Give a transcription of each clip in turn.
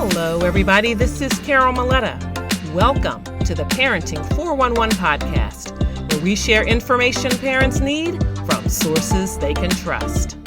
Hello, everybody. This is Carol Maletta. Welcome to the Parenting 411 podcast, where we share information parents need from sources they can trust.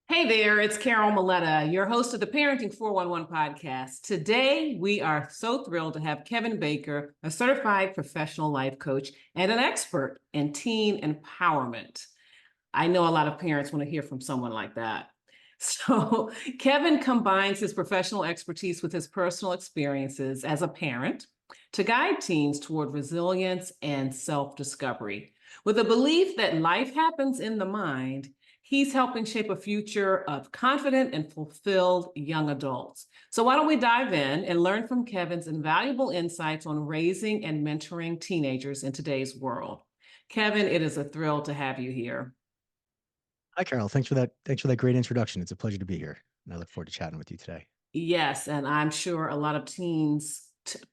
Hey there, it's Carol Maletta, your host of the Parenting 411 podcast. Today, we are so thrilled to have Kevin Baker, a certified professional life coach and an expert in teen empowerment. I know a lot of parents want to hear from someone like that. So, Kevin combines his professional expertise with his personal experiences as a parent to guide teens toward resilience and self-discovery. With a belief that life happens in the mind, he's helping shape a future of confident and fulfilled young adults. So, why don't we dive in and learn from Kevin's invaluable insights on raising and mentoring teenagers in today's world? Kevin, it is a thrill to have you here. Hi, Carol. Thanks for that great introduction. It's a pleasure to be here, and I look forward to chatting with you today. Yes, and I'm sure a lot of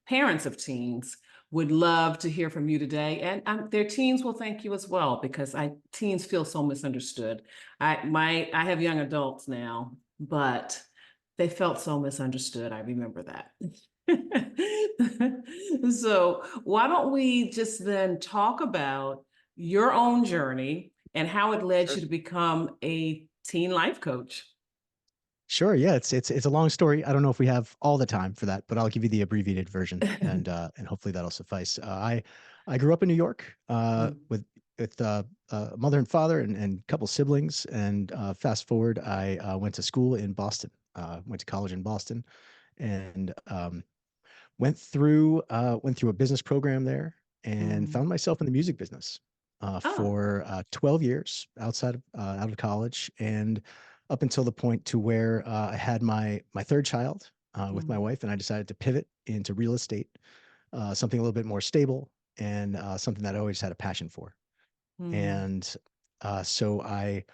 parents of teens, would love to hear from you today, and their teens will thank you as well because teens feel so misunderstood. I have young adults now, but they felt so misunderstood. I remember that. So why don't we just then talk about your own journey and how it led Sure. you to become a teen life coach? Sure. Yeah, it's a long story. I don't know if we have all the time for that, but I'll give you the abbreviated version, and hopefully that'll suffice. I grew up in New York Mm. with mother and father and a couple siblings. And fast forward, I went to school in Boston. Went to college in Boston, and went through a business program there, and Mm. found myself in the music business Oh. for 12 years out of college, and up until the point to where I had my third child with my Mm. wife, and I decided to pivot into real estate, something a little bit more stable, and something that I always had a passion for. Mm. And so I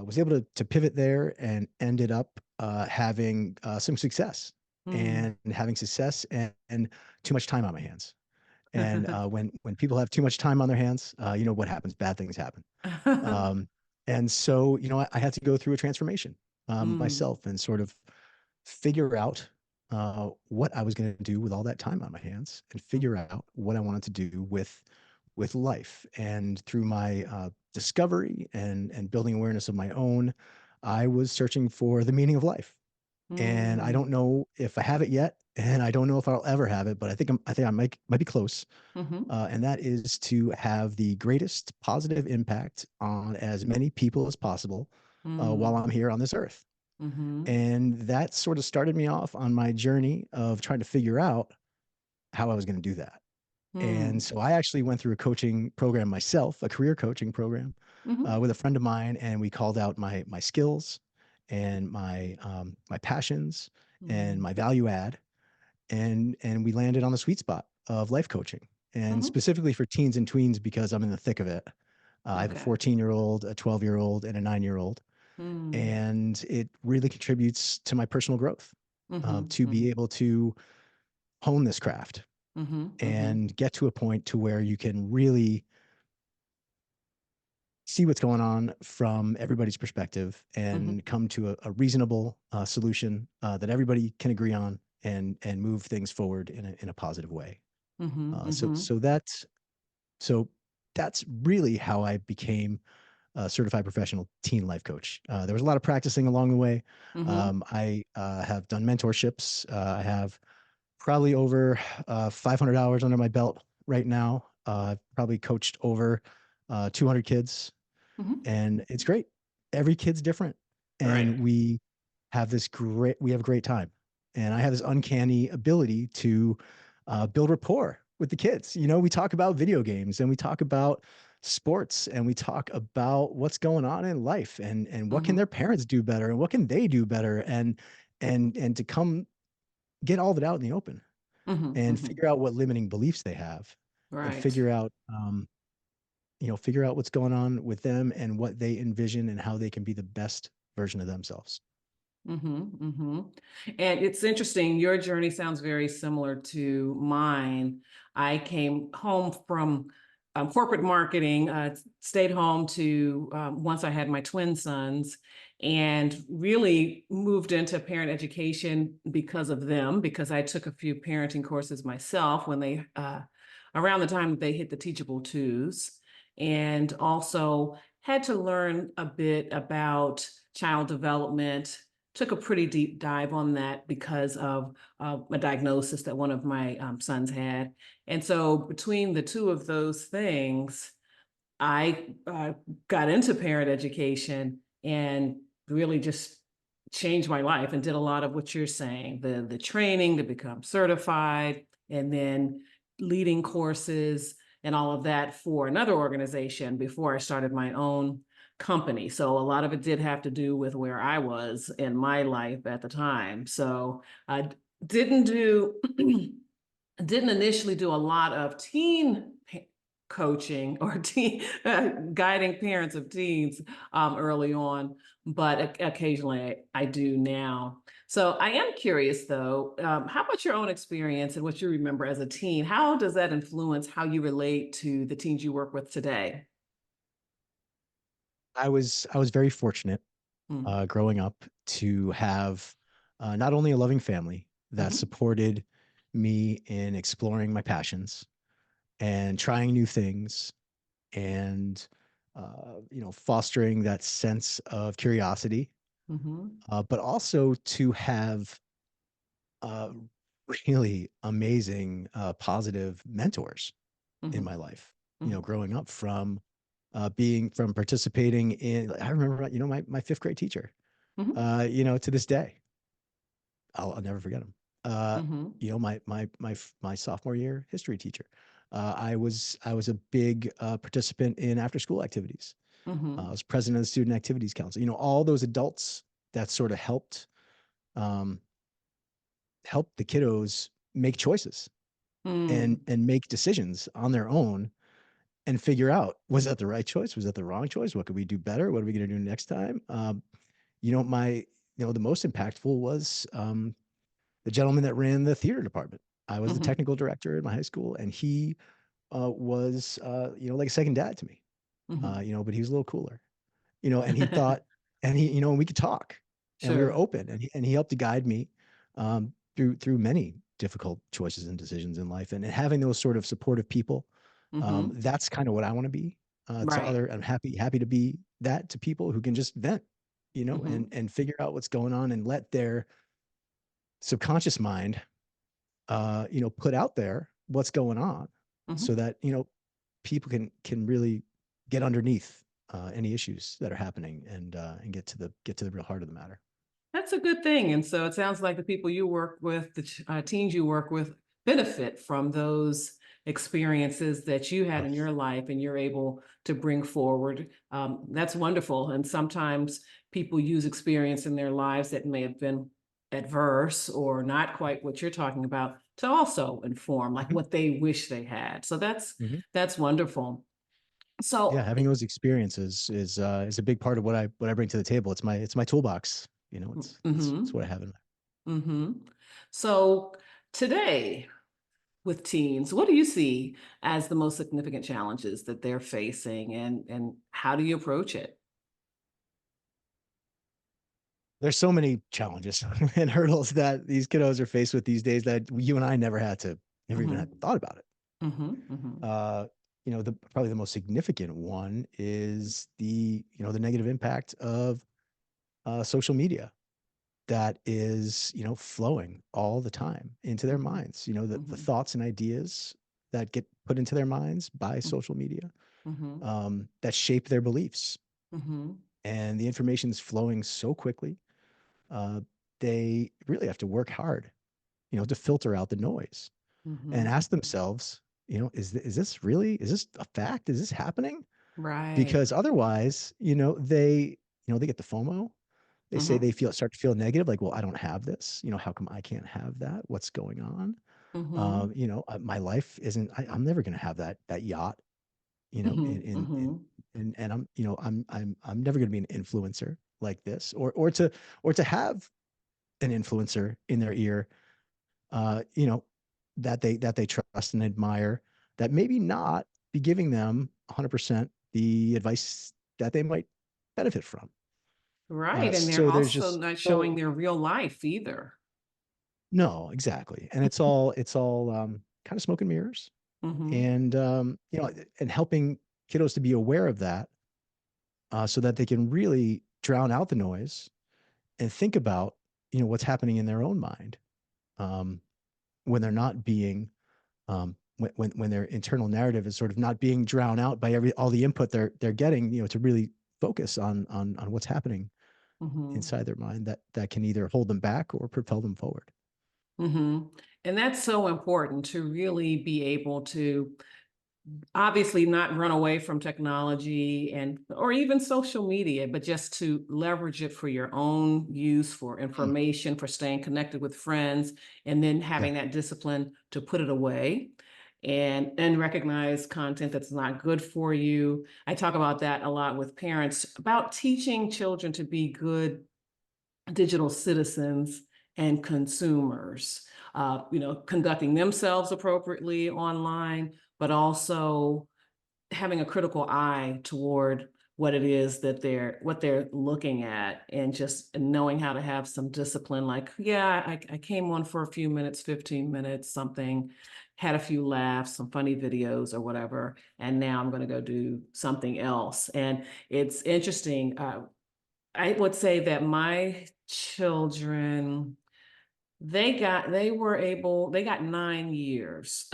was able to pivot there and ended up having some success, Mm. and having success and too much time on my hands. And when people have too much time on their hands, you know what happens? Bad things happen. Um, and so, I had to go through a transformation Mm. myself, and sort of figure out what I was going to do with all that time on my hands, and figure out what I wanted to do with life. And through my discovery and building awareness of my own, I was searching for the meaning of life. And I Mm. don't know if I have it yet, and I don't know if I'll ever have it, but I think I might be close. Mhm. And that is to have the greatest positive impact on as many people as possible while Mm. I'm here on this earth. Mhm. And that sort of started me off on my journey of trying to figure out how I was going to do that. And Mm. so I actually went through a coaching program myself, a career coaching program, Mhm. with a friend of mine, and we called out my skills and my passions and Mm. my value add, and we landed on the sweet spot of life coaching, and Mhm. specifically for teens and tweens, because I'm in the thick of it. I have a Okay. 14-year-old, a 12-year-old, and a 9-year-old, Mm. and it really contributes to my personal growth, Mhm. to be Mhm. able to hone this craft Mhm. Mhm. and get to a point to where you can really see what's going on from everybody's perspective, Mhm. and come to a reasonable solution that everybody can agree on, and move things forward in a positive way. Mhm. Uh, so Mhm. so that's so that's really how I became a certified professional teen life coach. There was a lot of practicing along the way. Mhm. I have done mentorships. I have probably over 500 hours under my belt right now. I've probably coached over 200 kids, Mhm. and it's great. Every kid's different, and Right. we have a great time. And I have this uncanny ability to build rapport with the kids. We talk about video games, and we talk about sports, and we talk about what's going on in life, and what can their Mhm. parents do better, and what can they do better, and to come get all of it out in the open, Mhm. and Mhm. figure out what limiting beliefs they have, and Right. figure out figure out what's going on with them and what they envision and how they can be the best version of themselves. Mm-hmm. And it's interesting. Your journey sounds very similar to mine. I came home from corporate marketing, stayed home to once I had my twin sons, and really moved into parent education because of them, because I took a few parenting courses myself when they, around the time that they hit the teachable twos, and also had to learn a bit about child development. Took a pretty deep dive on that because of a diagnosis that one of my sons had. And so between the two of those things, I got into parent education and really just changed my life and did a lot of what you're saying, the training to become certified, and then leading courses and all of that for another organization before I started my own company. So a lot of it did have to do with where I was in my life at the time. So I didn't do didn't initially do a lot of coaching or teen guiding parents of teens early on, but occasionally I do now. So I am curious though, how about your own experience and what you remember as a teen? How does that influence how you relate to the teens you work with today? I was very fortunate Mm. growing up to have not only a loving family that Hmm. supported me in exploring my passions and trying new things and fostering that sense of curiosity, Hmm. but also to have uh, really amazing positive mentors in Hmm. my life. Hmm. Growing up from participating in, I remember, my fifth grade teacher, Hmm. to this day, I'll never forget him. Uh, Hmm. my sophomore year history teacher. I was a big participant in after school activities. I Hmm. was president of the student activities council. All those adults that sort of um, helped the kiddos make choices and Hmm. make decisions on their own and figure out, was that the right choice? Was that the wrong choice? What could we do better? What are we going to do next time? My the most impactful was the gentleman that ran the theater department. I was the Hmm. technical director in my high school, and he was like a second dad to me. Hmm. But he was a little cooler, and he thought, and we could talk, and we were Sure. open, and he helped to guide me through many difficult choices and decisions in life, and having those sort of supportive people. Hmm. That's kind of what I want to be to Right. other. I'm happy to be that to people who can just vent, and Hmm. figure out what's going on and let their subconscious mind put out there what's going on, so Hmm. that people can really get underneath any issues that are happening, and get to the real heart of the matter. That's a good thing. And so it sounds like the people you work with, the teens you work with, benefit from those experiences that you had Oh, in your life and you're able to bring forward. That's wonderful. And sometimes people use experience in their lives that may have been adverse or not quite what you're talking about to also inform like mhm, what they wish they had. So mhm. that's wonderful. Yeah, So having those experiences is a big part of what I bring to the table. It's my toolbox. It's mhm, what I have in my. mhm. So today, with teens, what do you see as the most significant challenges that they're facing and how do you approach it? There's so many challenges and hurdles that these kiddos are faced with these days that you and I never even had Hmm. thought about it. Hmm. Hmm. Uh, the probably the most significant one is the negative impact of social media that is flowing all the time into their Hmm. minds. The Hmm. thoughts and ideas that get put into their minds by social media, Hmm. that shape their beliefs, Hmm. and the information is flowing so quickly. Uh, they really have to work hard, to filter out the noise and Hmm. ask themselves, is this a fact? Is this happening? Right. Because otherwise, they get the FOMO. They say Hmm. they start to feel negative, like, well, I don't have this. How come I can't have that? What's going on? Hmm. My life isn't. I'm never going to have that yacht. you know, Mhm, mhm. and I'm, you know, I'm never going to be an influencer like this, or to have an influencer in their ear, you know, that they trust and admire, that maybe not be giving them 100% the advice that they might benefit from. Right, and they're So there's also just not showing so their real life either. no, exactly, and it's all kind of smoke and mirrors, Mhm, and you know, and helping kiddos to be aware of that, so that they can really drown out the noise and think about, you know, what's happening in their own mind, um, when they're not being when their internal narrative is sort of not being drowned out by all the input they're getting, you know, to really focus on what's happening mhm, inside their mind, that can either hold them back or propel them forward. mhm. And that's so important to really be able to obviously not run away from technology and or even social media, but just to leverage it for your own use, for Mm, information, for staying connected with friends, and then yeah. having that discipline to put it away and recognize content that's not good for you. I talk about that a lot with parents about teaching children to be good digital citizens and consumers, conducting themselves appropriately online, but also having a critical eye toward what it is that they're looking at, and just knowing how to have some discipline. Like, yeah, I came on for a few minutes, 15 minutes, something, had a few laughs, some funny videos or whatever, and now I'm going to go do something else. And it's interesting. I would say that my children, they got 9 years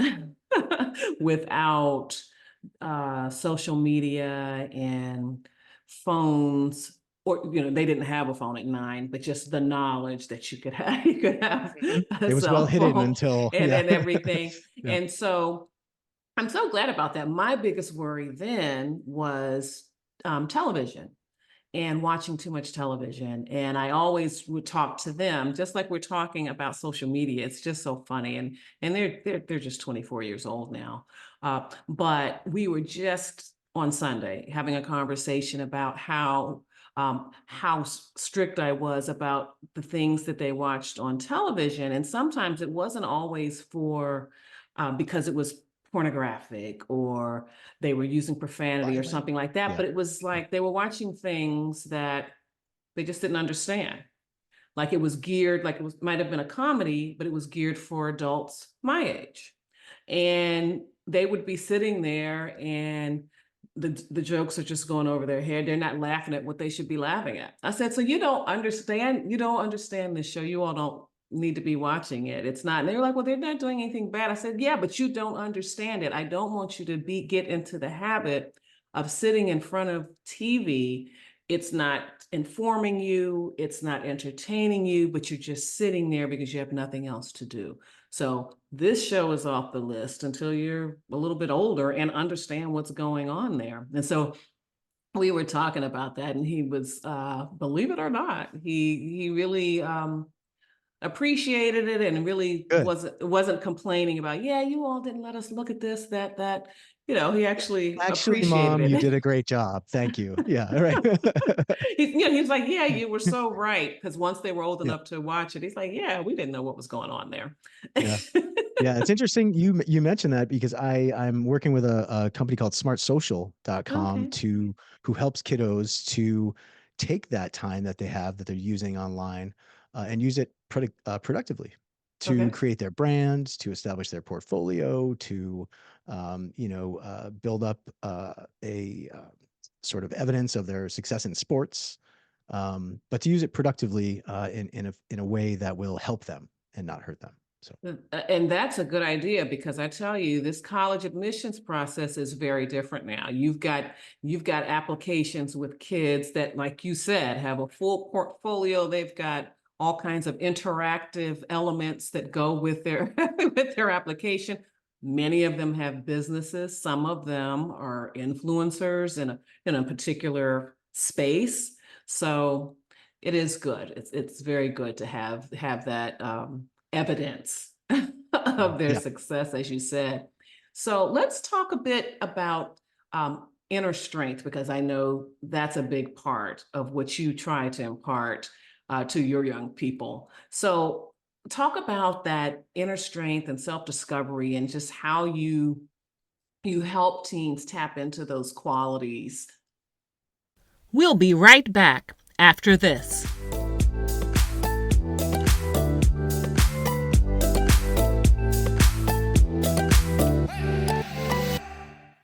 without social media and phones. Or, they didn't have a phone at 9, but just the knowledge that you could have, you could have Mhm. a It was well cell hidden phone until and, yeah. and everything. Yeah. And so I'm so glad about that. My biggest worry then was television and watching too much television. And I always would talk to them, just like we're talking about social media. It's just so funny. And they're just 24 years old now. But we were just on Sunday having a conversation about how strict I was about the things that they watched on television. And sometimes it wasn't always for because it was pornographic or they were using profanity or Violent. something like that, Yeah. but it was Yeah. like they were watching things that they just didn't understand. Like it was geared, like it was might have been a comedy, but it was geared for adults my age. And they would be sitting there and the jokes are just going over their head. They're not laughing at what they should be laughing at. I said, so you don't understand this show. You all don't need to be watching it. It's not. And they were like, well, they're not doing anything bad. I said, yeah, but you don't understand it. I don't want you to get into the habit of sitting in front of TV. It's not informing you, it's not entertaining you, but you're just sitting there because you have nothing else to do. So this show is off the list until you're a little bit older and understand what's going on there. And so we were talking about that, and he was, believe it or not, he really appreciated it and really Good. wasn't complaining about, yeah, you all didn't let us look at this, that. He Yeah. actually Actually, appreciated mom, you it. did a great job. Thank you. Yeah. Right. He's like, yeah, you were so right. Because once they were old Yeah. enough to watch it, he's like, yeah, we didn't know what was going on there. Yeah. Yeah, it's interesting you mentioned that, because I'm working with a company called smartsocial.com Okay. who helps kiddos to take that time that they have that they're using online, and use it productively to Okay. create their brands, to establish their portfolio, to build up a sort of evidence of their success in sports, but to use it productively, in a way that will help them and not hurt them. So. And that's a good idea because I tell you, this college admissions process is very different now. You've got applications with kids that, like you said, have a full portfolio. They've got all kinds of interactive elements that go with their with their application. Many of them have businesses. Some of them are influencers in a particular space. So it is good. It's very good to have that evidence of their Yeah. success, as you said. So let's talk a bit about inner strength, because I know that's a big part of what you try to impart to your young people. So, talk about that inner strength and self-discovery, and just how you help teens tap into those qualities. We'll be right back after this.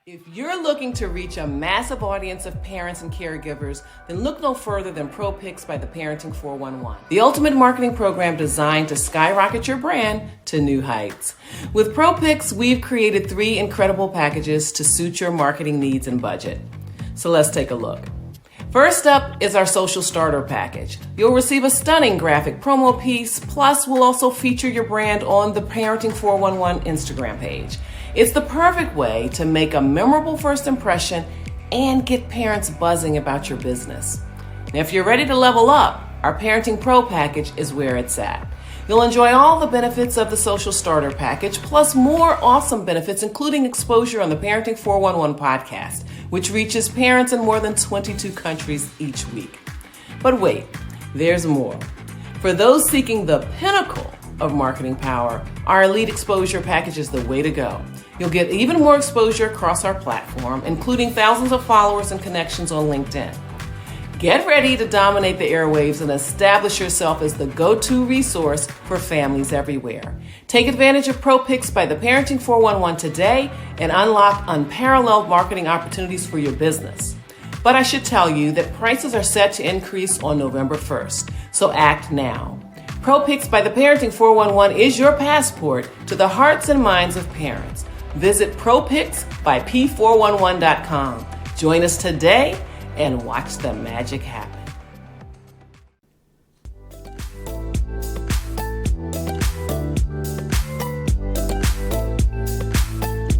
If you're looking to reach a massive audience of parents and caregivers, then look no further than ProPix by the Parenting 411, the ultimate marketing program designed to skyrocket your brand to new heights. With ProPix, we've created 3 incredible packages to suit your marketing needs and budget. So let's take a look. First up is our social starter package. You'll receive a stunning graphic promo piece, plus we'll also feature your brand on the Parenting 411 Instagram page. It's the perfect way to make a memorable first impression and get parents buzzing about your business. Now, if you're ready to level up, our Parenting Pro package is where it's at. You'll enjoy all the benefits of the social starter package, plus more awesome benefits, including exposure on the Parenting 411 podcast, which reaches parents in more than 22 countries each week. But wait, there's more. For those seeking the pinnacle of marketing power, our Elite Exposure package is the way to go. You'll get even more exposure across our platform, including thousands of followers and connections on LinkedIn. Get ready to dominate the airwaves and establish yourself as the go-to resource for families everywhere. Take advantage of ProPix by the Parenting 411 today and unlock unparalleled marketing opportunities for your business. But I should tell you that prices are set to increase on November 1st, so act now. ProPix by the Parenting 411 is your passport to the hearts and minds of parents. Visit ProPixbyP411.com. Join us today and watch the magic happen.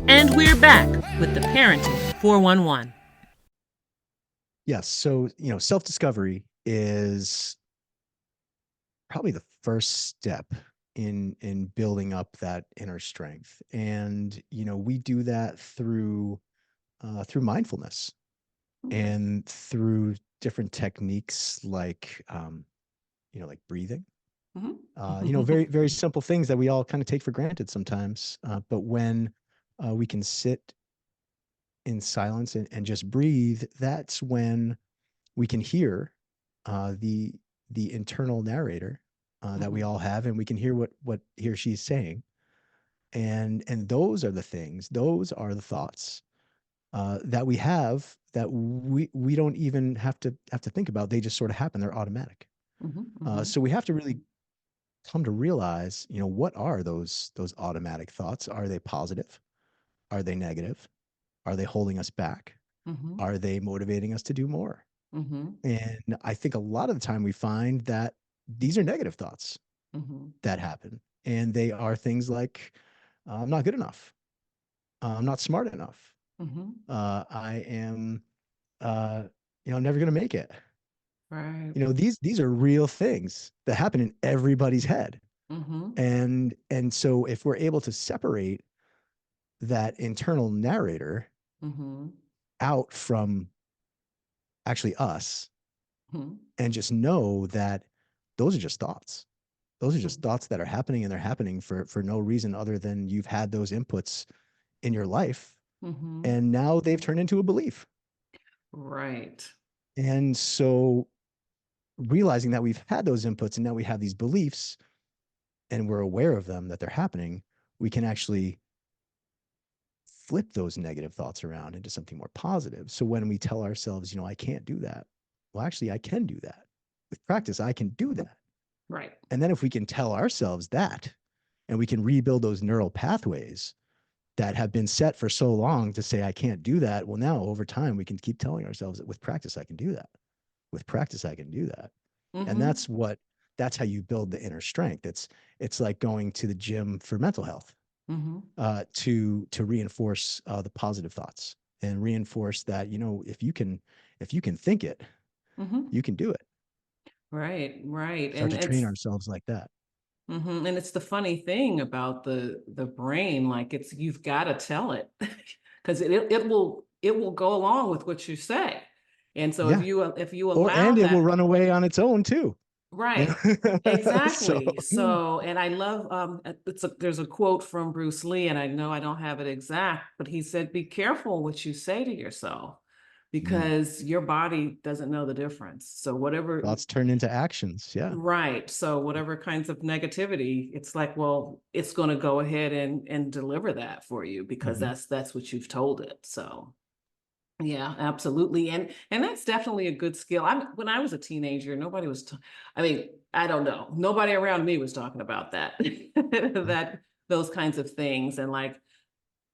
And we're back with the Parenting 411. Yes. So, self-discovery is probably the first step in building up that inner strength. And, we do that through mindfulness and through different techniques like, like breathing, very, very simple things that we all kind of take for granted sometimes. But when we can sit in silence and just breathe, that's when we can hear the internal narrator that we all have, and we can hear what he or she's saying. And those are the things, those are the thoughts that we have that we don't even have to think about. They just sort of happen. They're automatic. So we have to really come to realize, what are those automatic thoughts? Are they positive? Are they negative? Are they holding us back? Are they motivating us to do more? And I think a lot of the time we find that these are negative thoughts that happen. And they are things like, I'm not good enough. I'm not smart enough. I am, I'm never going to make it. Right. These are real things that happen in everybody's head. And so if we're able to separate that internal narrator out from actually us and just know that those are just thoughts. Those are just thoughts that are happening, and they're happening for no reason other than you've had those inputs in your life, and now they've turned into a belief. Right. And so realizing that we've had those inputs and now we have these beliefs and we're aware of them, that they're happening, we can actually flip those negative thoughts around into something more positive. So when we tell ourselves, I can't do that, well, actually, I can do that. With practice, I can do that. Right. And then if we can tell ourselves that, and we can rebuild those neural pathways that have been set for so long to say, I can't do that. Well, now over time, we can keep telling ourselves that with practice, I can do that. With practice, I can do that. And that's how you build the inner strength. It's like going to the gym for mental health, to reinforce the positive thoughts and reinforce that, if you can think it, you can do it. Right. Right. Start to train ourselves like that. And it's the funny thing about the brain, like you've got to tell it because it will it will go along with what you say. And so Yeah. if you Or allow and it will that, run away on its own too. You right. know? So Exactly. So, and I love there's a quote from Bruce Lee, and I know I don't have it exact, but he said, "Be careful what you say to yourself, mm, because your body doesn't know the difference." So whatever, thoughts turn into actions. Yeah. right. So whatever kinds of negativity, it's like, well, it's going to go ahead and deliver that for you because Hmm. that's what you've told it. So yeah, absolutely. And that's definitely a good skill. When I was a teenager, nobody was I mean, I don't know. Nobody around me was talking about that. That those kinds of things and like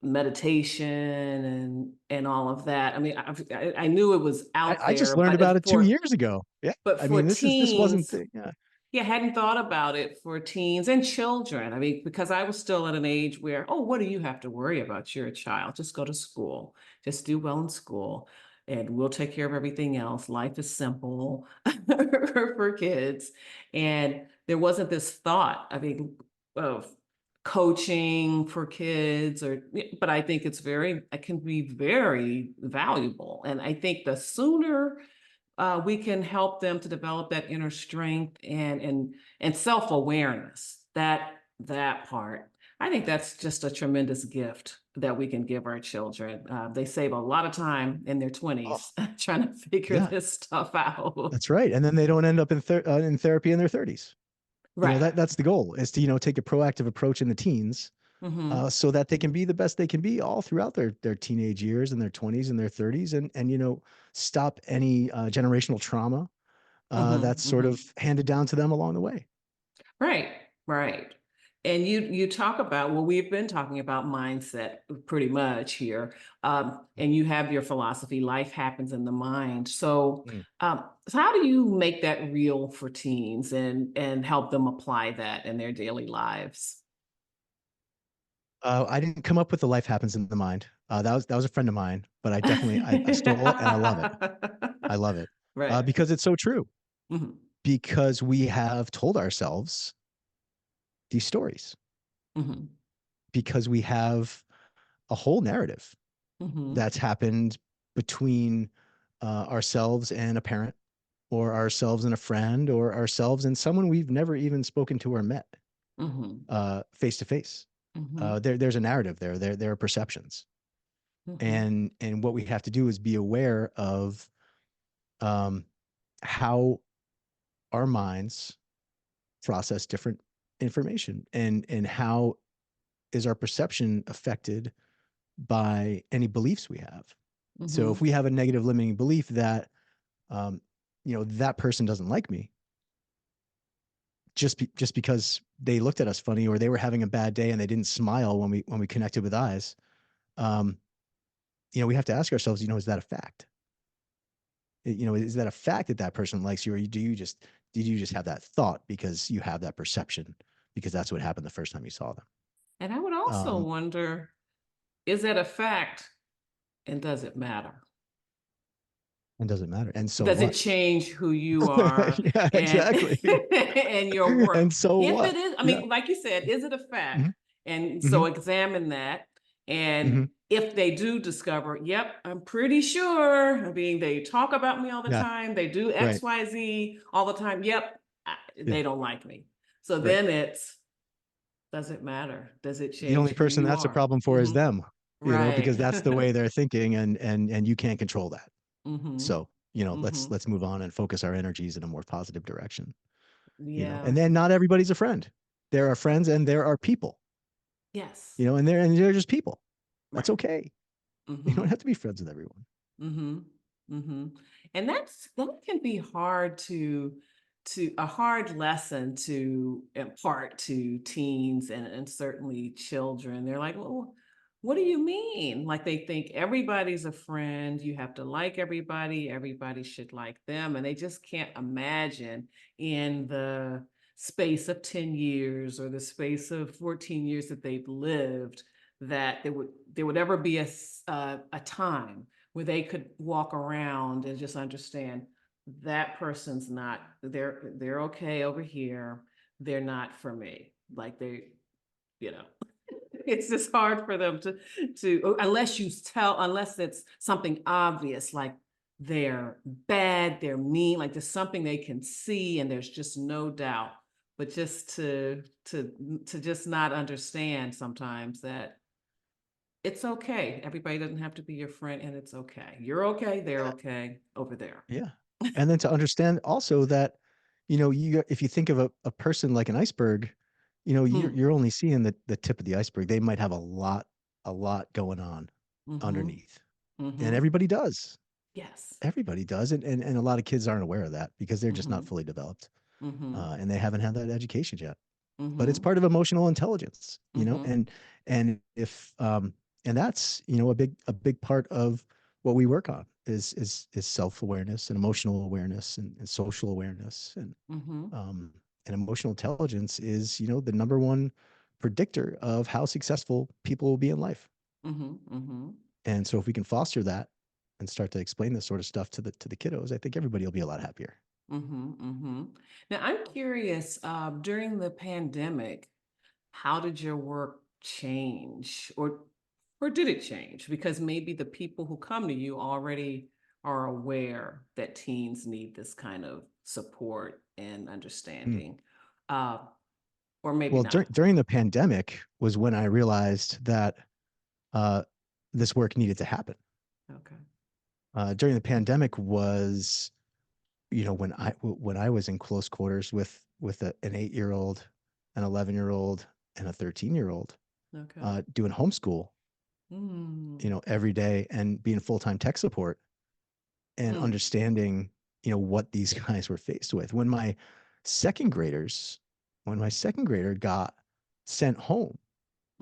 meditation and all of that. I mean, I knew it was out I just there, learned about it 2 years ago. Yeah. but I for mean, this wasn't teens, the, yeah. yeah, hadn't thought about it for teens and children. I mean, because I was still at an age where, oh, what do you have to worry about? You're a child. Just go to school. Just do well in school, and we'll take care of everything else. Life is simple for kids. And there wasn't this thought, I mean, of coaching for kids but I think it can be very valuable. And I think the sooner we can help them to develop that inner strength and self-awareness, that part. I think that's just a tremendous gift that we can give our children. They save a lot of time in their Oh, 20s trying to figure yeah, this stuff out. that's right. And then they don't end up in therapy in their 30s. Right. That's the goal, is to take a proactive approach in the teens, Mm-hmm. so that they can be the best they can be all throughout their teenage years and their 20s and their 30s, and stop any generational trauma that's Mm-hmm. sort Mm-hmm. of handed down to them along the way. Right, right. And you talk about, well, we've been talking about mindset pretty much here. And you have your philosophy, life happens in the mind. Mm. So how do you make that real for teens and help them apply that in their daily lives? I didn't come up with the life happens in the mind. That was a friend of mine, but I stole it and I love it. I love it, Right. because it's so true. Hmm. Because we have told ourselves these stories, Hmm. because we have a whole narrative Hmm. that's happened between ourselves and a parent, or ourselves and a friend, or ourselves and someone we've never even spoken to or met Hmm. face to face. Hmm. There's a narrative there. There are perceptions, Hmm. and what we have to do is be aware of um, how our minds process different information, and how is our perception affected by any beliefs we have. So if Hmm. we have a negative limiting belief that um, that person doesn't like me, just because they looked at us funny, or they were having a bad day and they didn't smile when we connected with eyes, um, we have to ask ourselves, is that a fact? Is that a fact that that person likes you, or did you just have that thought because you have that perception, because that's what happened the first time you saw them? And I would also Um, wonder, is that a fact and does it matter? and does it matter? And so Does it what? change who you are Yeah, and exactly. and your work? And so If what? it is, I Yeah. mean, like you said, is it a Hmm. fact? And Hmm. so examine that. And Hmm. if they do discover, yep, I'm pretty sure. I mean, they talk about me all the Yeah. time. They do Right. X, Y, Z all the time. Yep, Yeah. they don't like me. So Right. then does it matter? Does it The change only who person you that's a are? problem for is Hmm. them, Right. because that's the way they're thinking, and you can't control that. Hmm. So, Hmm. let's move on and focus our energies in a more positive direction. Yeah. And then not everybody's a friend. There are friends and there are people, Yes. and they're just people. That's Right. okay. You don't Hmm. have to be friends with everyone. Mm-hmm. Mm-hmm. And that can be hard to a hard lesson to impart to teens and certainly children. They're like, well, what do you mean? Like they think everybody's a friend, you have to like everybody, everybody should like them, and they just can't imagine in the space of 10 years or the space of 14 years that they've lived that there would ever be a time where they could walk around and just understand that person's not, they're okay over here, they're not for me, like they, you know. it's just hard for them to unless you tell unless it's something obvious like they're bad, they're mean, like there's something they can see and there's just no doubt. But just to just not understand sometimes that it's okay. Everybody doesn't have to be your friend, and it's okay. You're okay, they're Yeah. okay over there. Yeah. And then to understand also that, if you think of a person like an iceberg, Hmm. you're only seeing the tip of the iceberg. They might have a lot going on Mm-hmm. underneath. And Mm-hmm. everybody does. Yes. Everybody does. And a lot of kids aren't aware of that because they're just not Mm-hmm. fully developed. Mm-hmm. And they haven't had that education yet. But it's Mm-hmm. part of emotional intelligence, Mm-hmm. and if and that's a big part of what we work on is self-awareness and emotional awareness and social awareness Mm-hmm. um and emotional intelligence is the number one predictor of how successful people will be in life. Mm-hmm. Mm-hmm. And so if we can foster that and start to explain this sort of stuff to the kiddos, I think everybody will be a lot happier. Mm-hmm. Mm-hmm. Now I'm curious, during the pandemic, how did your work change or did it change? Because maybe the people who come to you already are aware that teens need this kind of support and Hmm. understanding. Uh, or maybe Well, not. during the pandemic was when I realized that uh, this work needed to happen. Okay. During the pandemic was, when I was in close quarters with an 8-year-old, an 11-year-old, and a 13-year-old, Okay. doing homeschool, Mm. every day and being full-time tech support and Mm. understanding, what these guys were faced with. Second graders, when my second grader got sent home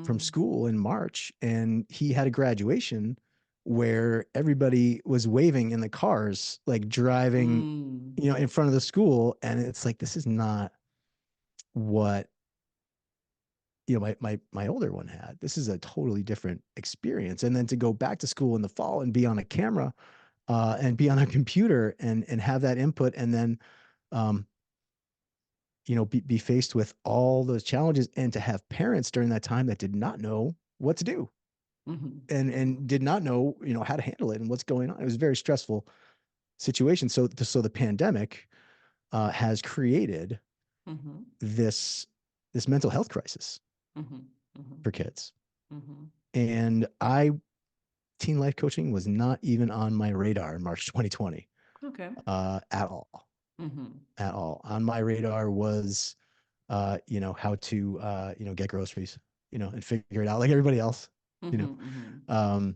from Mm. school in March, and he had a graduation where everybody was waving in the cars, like driving, Mm. in front of the school. And it's like, this is not what, my older one had. This is a totally different experience. And then to go back to school in the fall and be on a camera, and be on a computer and have that input. And then, um, be faced with all those challenges and to have parents during that time that did not know what to do Mm-hmm. Mm-hmm. and did not know how to handle it and what's going on. It was a very stressful situation. So the pandemic has created Mm-hmm. this mental health crisis Mm-hmm. Mm-hmm. for kids. Mm-hmm. And teen life coaching was not even on my radar in March 2020, Okay. at all. Mm-hmm. At all. On my radar was how to get groceries, and figure it out like everybody else, you know. Mm-hmm. Mm-hmm. Um,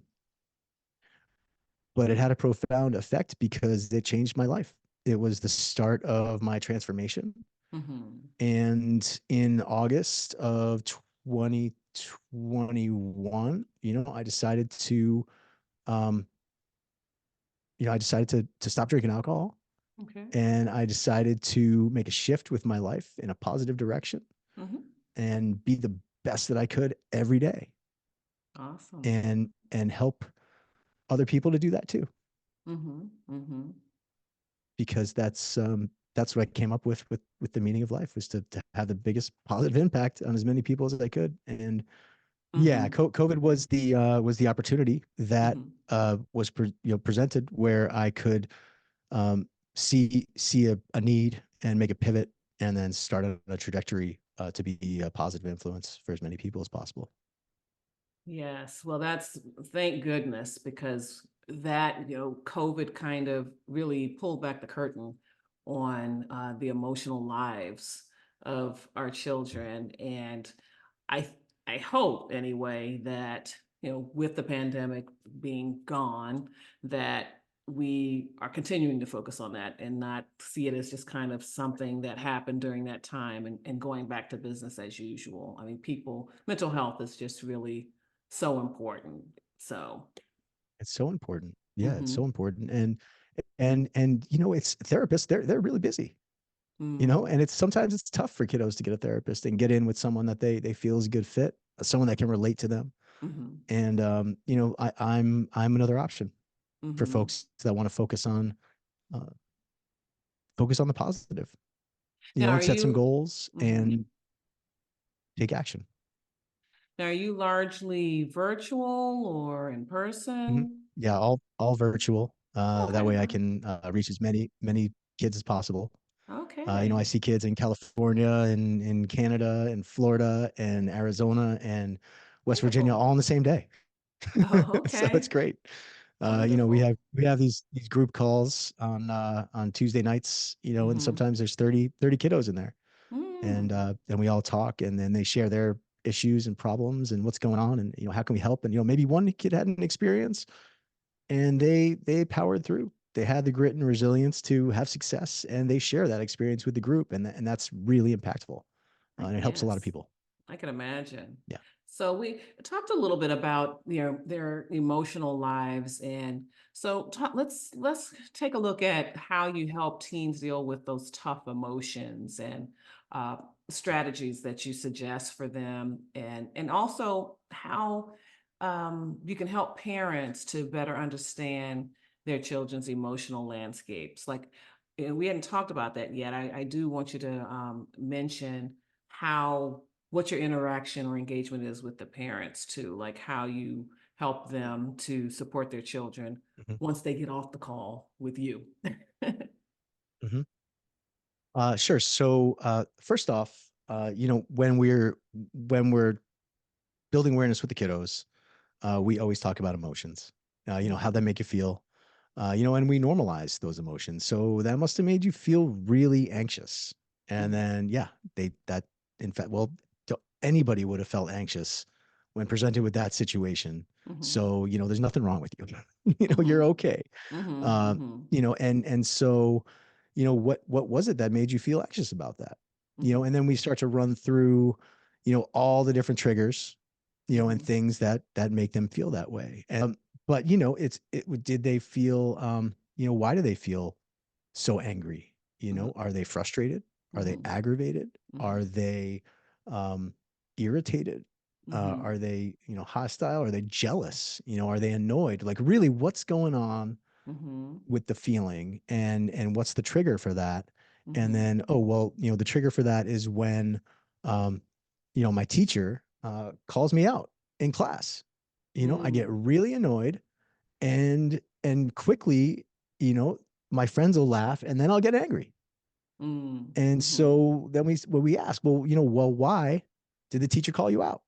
but it had a profound effect because it changed my life. It was the start of my transformation. Mm-hmm. And in August of 2021, um, I decided to stop drinking alcohol, Okay. and I decided to make a shift with my life in a positive direction Mm-hmm. and be the best that I could every day Awesome. and help other people to do that too, Mm-hmm. Mm-hmm. because that's what I came up with the meaning of life, was to have the biggest positive impact on as many people as I could. And yeah, Mm-hmm. COVID was the opportunity that Mm-hmm. was presented, where I could um, see a need and make a pivot, and then start on a trajectory to be a positive influence for as many people as possible. Yes, well, that's thank goodness because that, COVID kind of really pulled back the curtain on the emotional lives of our children. And I I hope anyway that, with the pandemic being gone, that we are continuing to focus on that and not see it as just kind of something that happened during that time and going back to business as usual. I mean, mental health is just really so important. So, It's so important. Yeah, it's so mm-hmm, important. And it's therapists. They're really busy. mm, And sometimes it's tough for kiddos to get a therapist and get in with someone that they feel is a good fit, someone that can relate to them. mm-hmm, And I'm another option for mm-hmm. folks that want to uh, focus on the positive, Now, and are set some you? goals Mm-hmm. and take action. Now, are you largely virtual or in Mhm. person? Yeah, all virtual. That Okay. way I can reach as many kids as possible. I Okay. see kids in California and in Canada and Florida and Arizona and West Virginia Wonderful. all on the same day. Oh, So it's okay. great. We Wonderful. have these group calls on Tuesday nights, and Mm-hmm. sometimes there's 30 kiddos in there. Mm. And we all talk, and then they share their issues and problems and what's going on, and how can we help. And maybe one kid had an experience and they powered through. They had the grit and resilience to have success, and they share that experience with the group, and that's really impactful, and it helps a lot of Yes. people. I can imagine. Yeah. So we talked a little bit about their emotional lives, and so let's take a look at how you help teens deal with those tough emotions and uh, strategies that you suggest for them, and also how you can help parents to better understand their children's emotional landscapes. Like, and we hadn't talked about that yet. I do want you to mention how what your interaction or engagement is with the parents too, like how you help them to support their children Mhm. once they get off the call with you. Mhm. Sure. So first off, when we're building awareness with the kiddos, we always talk about emotions. How they Mhm, make you feel. And we normalize those emotions. So that must have made you feel really anxious. And mhm, then, yeah, in fact, well, anybody would have felt anxious when presented with that situation. mhm, So, there's nothing wrong with you. You're mhm, okay. mhm, Um, mhm, and so, what was it that made you feel anxious about that? mhm, And then we start to run through, all the different triggers, and mhm, things that make them feel that way. But did they feel, why do they feel so angry? mhm, Are they frustrated? Are they mhm, aggravated? mhm, Are they um, irritated? mhm, Are they, hostile? Are they jealous? Are they annoyed? Like, really, what's going on mhm, with the feeling, and what's the trigger for that? And mhm, then, oh well, the trigger for that is when um, my teacher calls me out in class. I get mm, really annoyed, and quickly, you know, my friends will laugh, and then I'll get angry. mm, And mhm. so then we ask, well, why did the teacher call you out?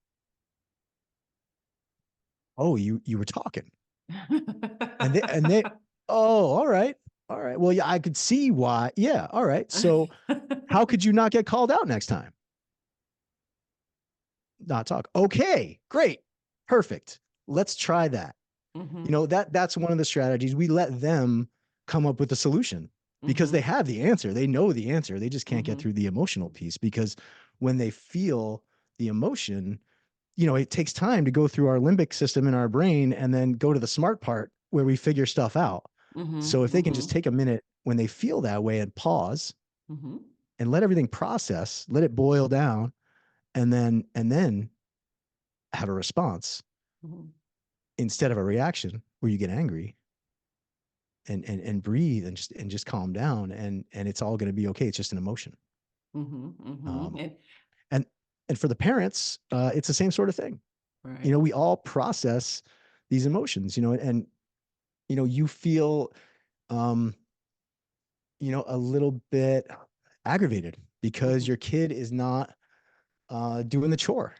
Oh, you were talking. And they oh, all right. All right. Well, yeah, I could see why. Yeah, all right. So how could you not get called out next time? Not talk. Okay, great. Perfect. Let's try that. Mhm, That's one of the strategies. We let them come up with the solution because they mhm, have the answer. They know the answer. They just can't get mhm, through the emotional piece because when they feel the emotion, it takes time to go through our limbic system in our brain and then go to the smart part where we figure stuff out. mhm, So if they can just mhm, take a minute when they feel that way and pause mhm, and let everything process, let it boil down, and then have a response mhm, instead of a reaction where you get angry, and breathe and just calm down, and it's all going to be okay. It's just an emotion. mhm, mhm, Um, and and and for the parents, it's the same sort of thing. right. We all process these emotions, and you feel um, a little bit aggravated because Mhm, your kid is not doing the chore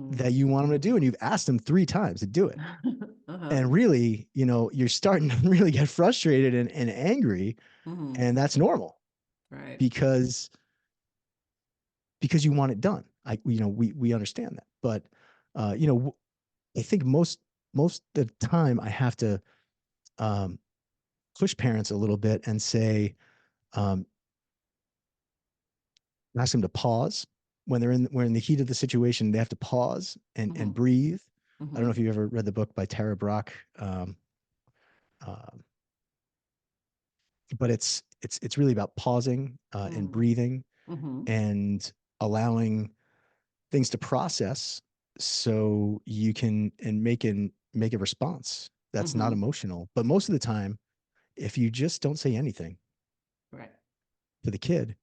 that mm. you want them to do, and you've asked them 3 times to do it. Uh-huh. And really, you're starting to really get frustrated and angry, and Mhm. that's normal Right. because you want it done. We understand that, but I think most of the time I have to um, push parents a little bit and say, um, ask them to pause when we're in the heat of the situation. They have to pause and Mhm. breathe. I don't know if Mhm. you've ever read the book by Tara Brach, um, but it's really about pausing and Mm. breathing Mhm. and allowing things to process so you can and make a response that's not Mhm. emotional. But most of the time, if you just don't say anything Right. to the kid,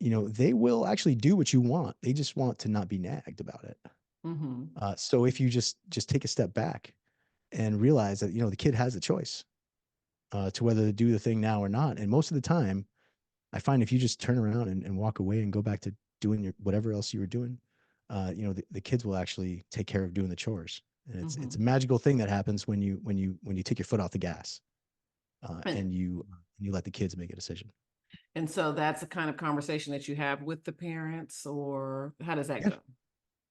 they will actually do what you want. They just want to not be nagged about it. Mm-hmm. So if you just take a step back and realize that, the kid has a choice to whether to do the thing now or not. And most of the time, I find if you just turn around and walk away and go back to doing whatever else you were doing, the kids will actually take care of doing the chores. And it's a Mm-hmm. magical thing that happens when you take your foot off the gas And, and you let the kids make a decision. and so that's the kind of conversation that you have with the parents, or how does that Yeah, go?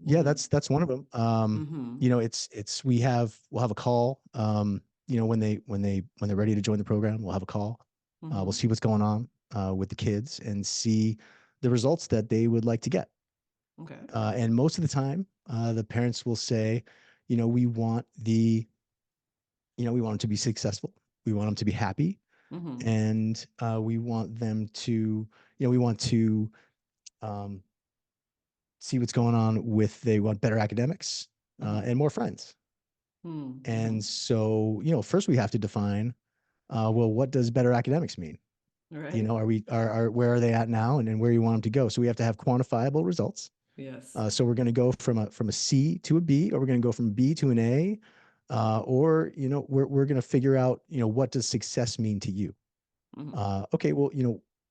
yeah, Mm-hmm. that's one of them. Mm-hmm. It's we'll have a call. When they're ready to join the program, we'll have a call. We'll Mm-hmm. see what's going on with the kids and see the results that they would like to get. Okay. And most of the time, the parents will say, we want we want them to be successful. We want them to be happy, Mm-hmm. and we want them to, we want to um, see what's going on with. They want better academics Mm-hmm. and more friends. Mm-hmm. And so, first we have to define, well, what does better academics mean? Right. Are where are they at now, and then where you want them to go? So we have to have quantifiable results. Yes. So we're going to go from a C to a B, or we're going to go from B to an A, or we're going to figure out what does success mean to you. Mm-hmm. Okay, well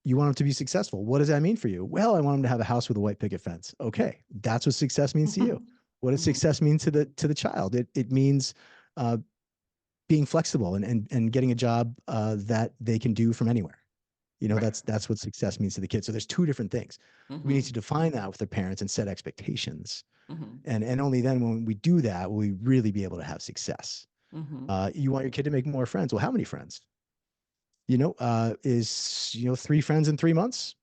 you want them to be successful. What does that mean for you? Well, I want them to have a house with a white picket fence. Okay, that's what success means to you. What does Mm-hmm. success mean to the child? It means uh, being flexible and getting a job that they can do from anywhere. Right. That's what success means to the kids. So there's two different things. We need Mm-hmm. to define that with their parents and set expectations. Mm-hmm. And only then when we do that will we really be able to have success. Mm-hmm. You want your kid to make more friends. Well, how many friends? Is 3 friends in 3 months?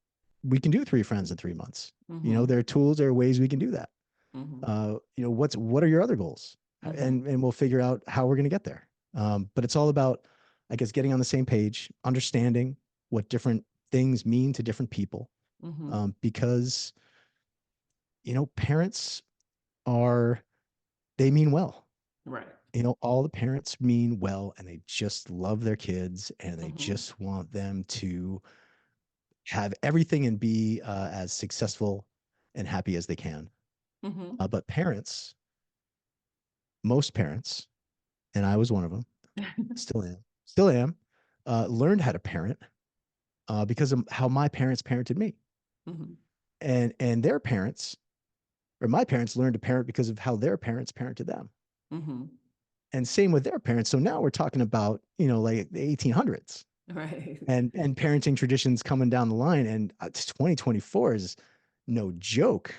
We can do 3 friends in 3 months. Mm-hmm. There are tools, there are ways we can do that. Mm-hmm. What are your other goals? Mm-hmm. And we'll figure out how we're going to get there. But it's all about, I guess, getting on the same page, understanding what different things mean to different people. Mm-hmm. Because parents are they mean well. Right. All the parents mean well, and they just love their kids, and they Mm-hmm. just want them to have everything and be as successful and happy as they can. Mm-hmm. But parents, most parents, and I was one of them, still am, learned how to parent because of how my parents parented me, Mm-hmm. and their parents or my parents learned to parent because of how their parents parented them, Mm-hmm. and same with their parents. So now we're talking about like the 1800s Right. and parenting traditions coming down the line, and 2024 is no joke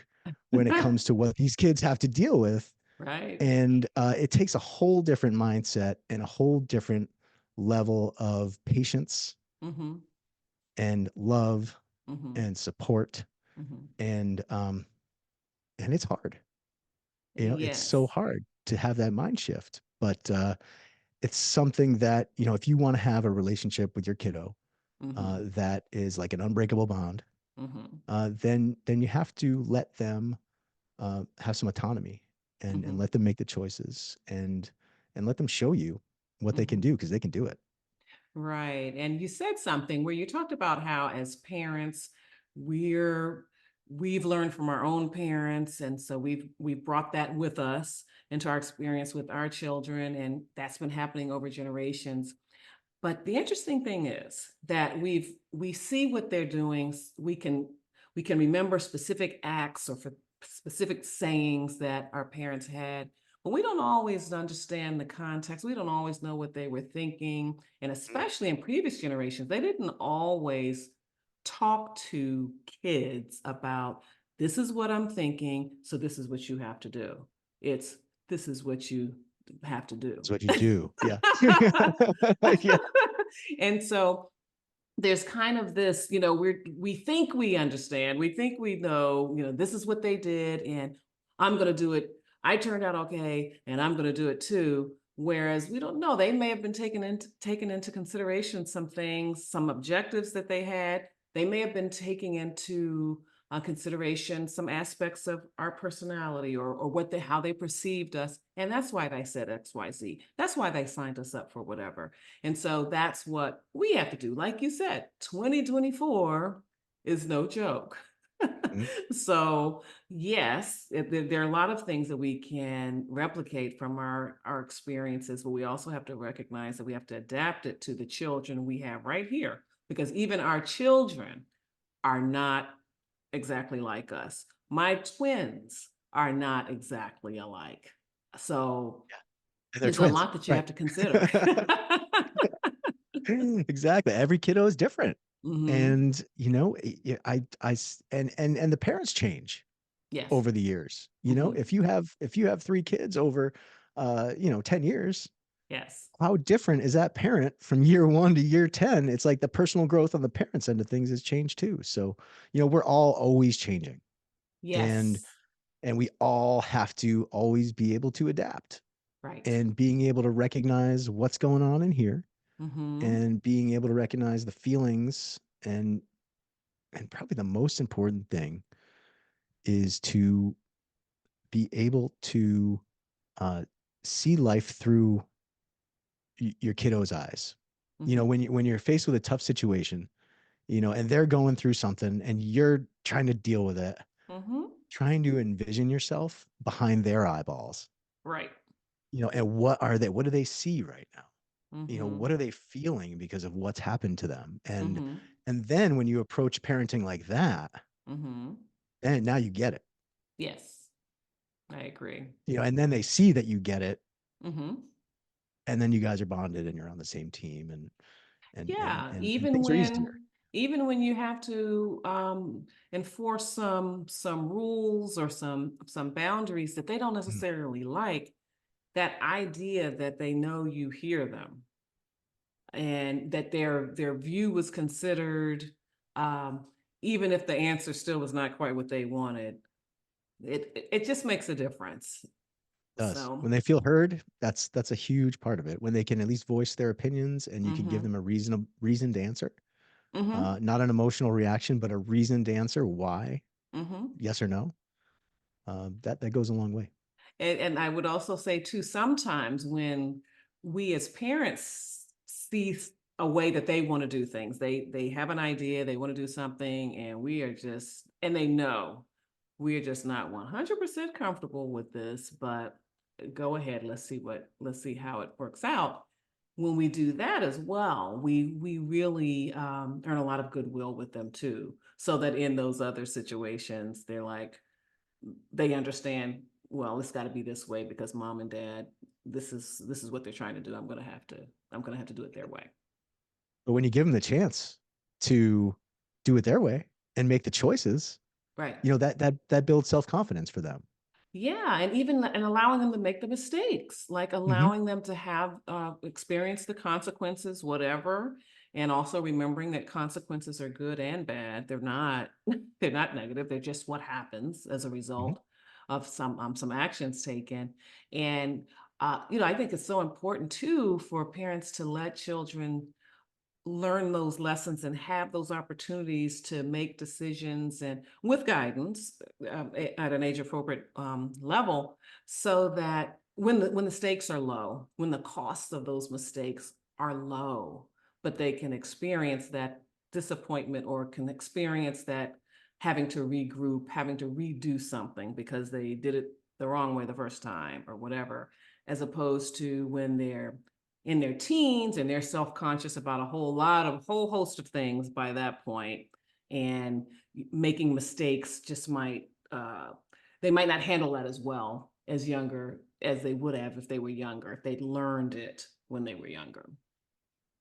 when it comes to what these kids have to deal with. Right. And it takes a whole different mindset and a whole different level of patience Mm-hmm. and love Mm-hmm. and support, Mm-hmm. and it's hard. It's so Yes. hard to have that mind shift, but it's something that if you want to have a relationship with your kiddo Mm-hmm. that is like an unbreakable bond, Mm-hmm. then you have to let them have some autonomy and Mm-hmm. let them make the choices and let them show you what they can Mm-hmm. do because they can do it. Right. And you said something where you talked about how as parents, we're we've learned from our own parents. And so we've brought that with us into our experience with our children. And that's been happening over generations. But the interesting thing is that we see what they're doing. We can remember specific acts or for specific sayings that our parents had, but we don't always understand the context. We don't always know what they were thinking. And especially in previous generations, they didn't always talk to kids about this is what I'm thinking, so this is what you have to do. It's this is what you have to do. That's what you do. Yeah. Yeah. And so there's kind of this, we think we understand, we think we know, this is what they did, and I'm going to do it. I turned out okay, and I'm going to do it too. Whereas we don't know, they may have been taken into consideration some things, some objectives that they had. They may have been taking into consideration some aspects of our personality or how they perceived us, and that's why they said XYZ. That's why they signed us up for whatever. And so that's what we have to do. Like you said, 2024 is no joke. Mhm. So, yes, there are a lot of things that we can replicate from our experiences, but we also have to recognize that we have to adapt it to the children we have right here, because even our children are not exactly like us. My twins are not exactly alike. So, And they're there's a twins, lot that you right? have to consider. Exactly. Every kiddo is different. Mhm. And, and the parents change Yes. over the years. Mhm. If you have 3 kids over, 10 years, Yes. how different is that parent from year 1 to year 10? It's like the personal growth on the parents' end of things has changed too. So, we're all always changing, and Yes. we all have to always be able to adapt, Right. and being able to recognize what's going on in here, Mhm. and being able to recognize the feelings, and probably the most important thing is to be able to uh, see life through your kiddo's eyes. Mhm. When you're faced with a tough situation, and they're going through something and you're trying to deal with it, Mhm. trying to envision yourself behind their eyeballs, Right. and what do they see right now? What Mhm. are they feeling because of what's happened to them? Mhm. And then when you approach parenting like that, Mhm. then now you get it. Yes. I agree. And then they see that you get it, Mhm. and then you guys are bonded and you're on the same team, Yeah, and things are easier. even when you have to enforce some rules or some boundaries that they don't Mhm. necessarily like, that idea that they know you hear them and that their view was considered, um, even if the answer still was not quite what they wanted, it just makes a difference. Does. So, When they feel heard, that's a huge part of it. When they can at least voice their opinions and you can give mm-hmm, them a reasoned answer, mm-hmm, not an emotional reaction, but a reasoned answer. Why? mm-hmm. Yes or no? That goes a long way. And I would also say too, sometimes when we as parents see a way that they want to do things, they have an idea, they want to do something, and we are just, and they know we are just not 100% comfortable with this, but go ahead, let's see how it works out. When we do that as well, we really earn a lot of goodwill with them too, so that in those other situations, they're like, they understand, well, it's got to be this way because mom and dad, this is what they're trying to do. I'm going to have to do it their way. But when you give them the chance to do it their way and make the choices, Right. that builds self-confidence for them. Yeah, and even and allowing them to make the mistakes, like Hmm. allowing them to have experience the consequences, whatever, and also remembering that consequences are good and bad. They're not they're not negative. They're just what happens as a Hmm. result of some actions taken. And I think it's so important too for parents to let children learn those lessons and have those opportunities to make decisions and with guidance at an age appropriate level, so that when the stakes are low, when the costs of those mistakes are low, but they can experience that disappointment or can experience that having to regroup, having to redo something because they did it the wrong way the first time or whatever, as opposed to when they're in their teens and they're self-conscious about a whole host of things by that point, and making mistakes just might they might not handle that as well as younger as they would have if they were younger, if they'd learned it when they were younger.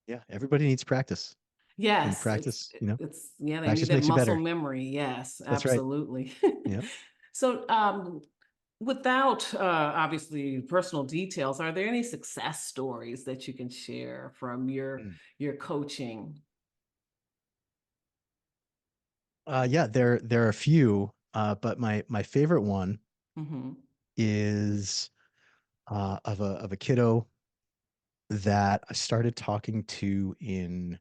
Yeah, everybody needs practice, and Yes, practice, it's yeah, they need practice that makes you muscle better. memory. Yes, That's right. absolutely. Yeah. So without obviously personal details, are there any success stories that you can share from Mm. your coaching? Yeah, there are a few, but my favorite one Mhm. is of a kiddo that I started talking to in,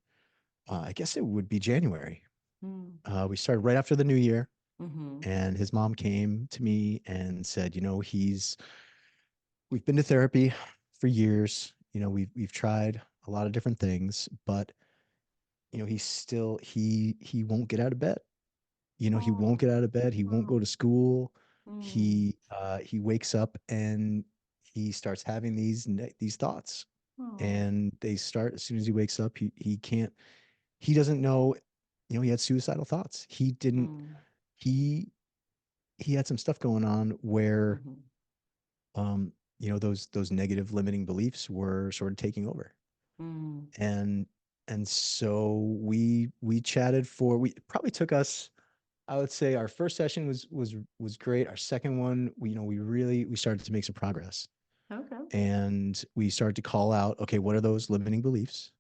I guess it would be January. Mm. We started right after the new year, Mhm. and his mom came to me and said, we've been to therapy for years. We've tried a lot of different things, but he's still he won't get out of bed. He won't Oh, get out of bed. He won't go oh, to school. mm, He wakes up and he starts having these thoughts, oh, and they start as soon as he wakes up. He can't. He doesn't know. He had suicidal thoughts. He didn't. mm, He he had some stuff going on where mhm, um those negative limiting beliefs were sort of taking over, mm, and so we chatted for we it probably took us. I would say our first session was great. Our second one, we started to make some progress, okay. and we started to call out, okay, what are those limiting beliefs?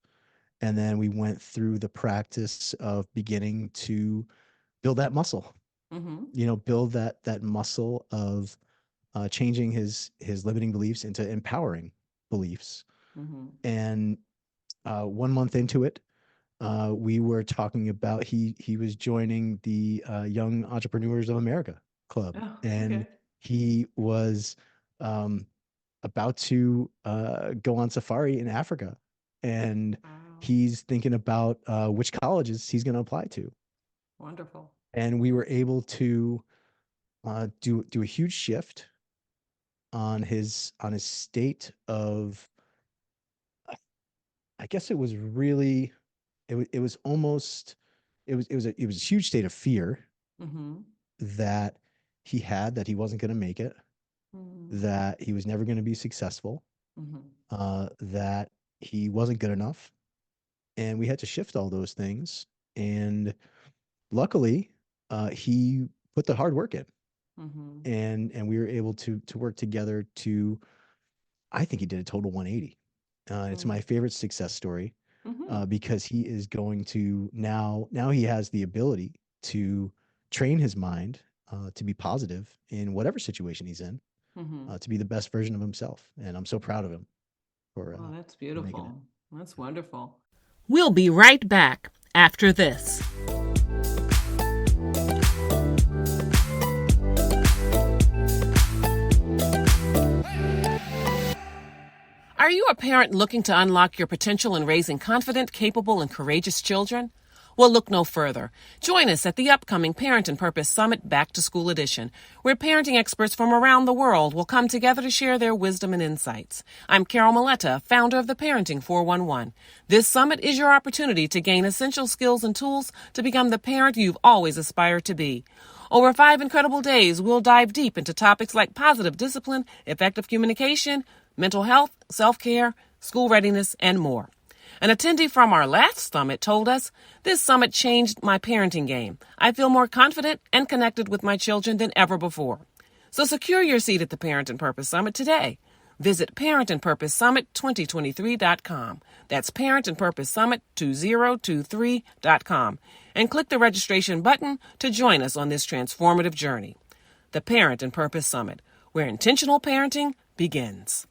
And then we went through the practice of beginning to build that muscle. Mm-hmm, Build that muscle of changing his limiting beliefs into empowering beliefs. mm-hmm. And 1 month into it, we were talking about he was joining the Young Entrepreneurs of America club, Oh, and okay. he was um, about to go on safari in Africa, and Wow. he's thinking about which colleges he's going to apply to. Wonderful. And we were able to do a huge shift on his state of, I guess it was really, it was almost, it was a huge state of fear Mm-hmm, that he had, that he wasn't going to make it, mm, that he was never going to be successful, mm-hmm, that he wasn't good enough. And we had to shift all those things. And luckily, he put the hard work in, mm-hmm, and we were able to work together to, I think he did a total 180. It's my favorite success story, mm-hmm, because he is going to now he has the ability to train his mind to be positive in whatever situation he's in, mm-hmm. to be the best version of himself. And I'm so proud of him Oh, that's for making it. beautiful. That's wonderful. We'll be right back after this. Are you a parent looking to unlock your potential in raising confident, capable, and courageous children? Well, look no further. Join us at the upcoming Parent and Purpose Summit Back to School Edition, where parenting experts from around the world will come together to share their wisdom and insights. I'm Carol Maletta, founder of the Parenting 411. This summit is your opportunity to gain essential skills and tools to become the parent you've always aspired to be. Over 5 incredible days, we'll dive deep into topics like positive discipline, effective communication, mental health, self-care, school readiness, and more. An attendee from our last summit told us, "This summit changed my parenting game. I feel more confident and connected with my children than ever before." So secure your seat at the Parent and Purpose Summit today. Visit parentandpurposesummit2023.com. That's Parent and Purpose Summit 2023.com. And click the registration button to join us on this transformative journey. The Parent and Purpose Summit, where intentional parenting begins.